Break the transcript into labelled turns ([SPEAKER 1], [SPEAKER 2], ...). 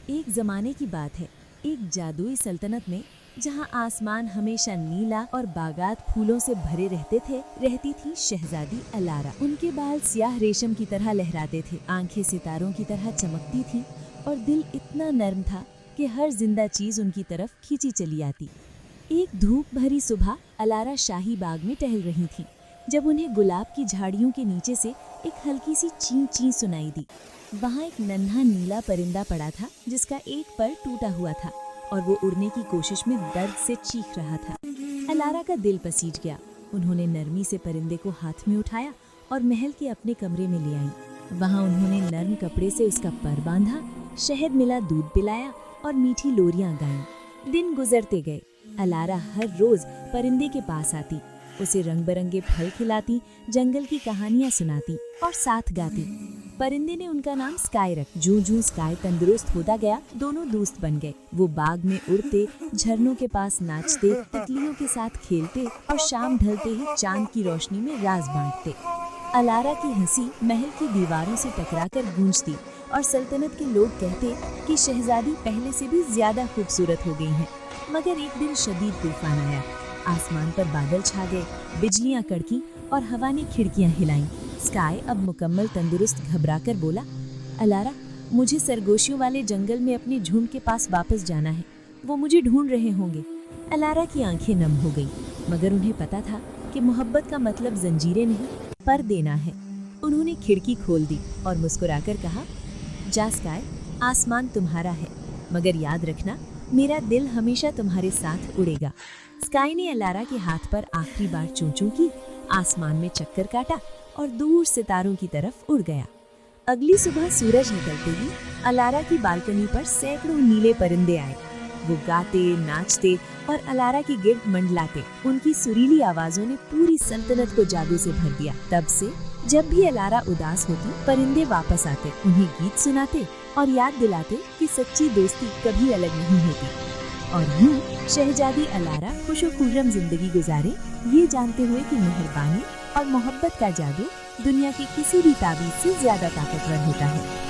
[SPEAKER 1] एक जमाने की बात है। एक जादुई सल्तनत में जहां आसमान हमेशा नीला और बागात फूलों से भरे रहते थे, रहती थी शहजादी अलारा। उनके बाल स्याह रेशम की तरह लहराते थे, आंखें सितारों की तरह चमकती थी और दिल इतना नर्म था कि हर जिंदा चीज उनकी तरफ खींची चली आती। एक धूप भरी सुबह अलारा शाही बाग में टहल रही थी जब उन्हें गुलाब की झाड़ियों के नीचे से एक हल्की सी ची ची सुनाई दी। वहाँ एक नन्हा नीला परिंदा पड़ा था जिसका एक पर टूटा हुआ था और वो उड़ने की कोशिश में दर्द से चीख रहा था। अलारा का दिल पसीज गया। उन्होंने नरमी से परिंदे को हाथ में उठाया और महल के अपने कमरे में ले आई। वहाँ उन्होंने नर्म कपड़े से उसका पर बांधा, शहद मिला दूध पिलाया और मीठी लोरियां गाईं। दिन गुजरते गए। अलारा हर रोज परिंदे के पास आती, उसे रंग बिरंगे फल खिलाती, जंगल की कहानियां सुनाती और साथ गाती। परिंदे ने उनका नाम स्काई रख। जूं स्काई तंदुरुस्त होता गया, दोनों दोस्त बन गए। वो बाग में उड़ते, झरनों के पास नाचते, तितलियों के साथ खेलते और शाम ढलते ही चांद की रोशनी में राज बांटते। अलारा की हंसी महल की दीवारों से टकराकर गूंजती और सल्तनत के लोग कहते कि शहजादी पहले से भी ज्यादा खूबसूरत हो गई हैं। मगर एक दिन शदीद तूफान आया। आसमान पर बादल छा गए, बिजलियां कड़की और हवा ने खिड़कियां हिलाईं। स्काई अब मुकम्मल तंदुरुस्त घबराकर बोला, अलारा, मुझे सरगोशियों वाले जंगल में अपने झुंड के पास वापस जाना है। वो मुझे ढूंढ रहे होंगे। अलारा की आंखें नम हो गई, मगर उन्हें पता था कि मोहब्बत का मतलब जंजीरें नहीं, पर देना है। उन्होंने खिड़की खोल दी और मुस्कुराकर कहा, जा स्काई, आसमान तुम्हारा है, मगर याद रखना मेरा दिल हमेशा तुम्हारे साथ उड़ेगा। स्काई ने अलारा के हाथ पर आखिरी बार चोंचों की, आसमान में चक्कर काटा और दूर सितारों की तरफ उड़ गया। अगली सुबह सूरज निकलते ही अलारा की बालकनी पर सैकड़ों नीले परिंदे आए। वो गाते, नाचते और अलारा के गिर्द मंडलाते। उनकी सुरीली आवाजों ने पूरी सल्तनत को जादू से भर दिया। तब से जब भी अलारा उदास होती, परिंदे वापस आते, उन्हें गीत सुनाते और याद दिलाते कि सच्ची दोस्ती कभी अलग नहीं होती। और यूं शहजादी अलारा खुशो-खुर्रम जिंदगी गुजारे, ये जानते हुए कि मेहरबानी और मोहब्बत का जादू दुनिया के किसी भी ताबीज से ज्यादा ताकतवर होता है।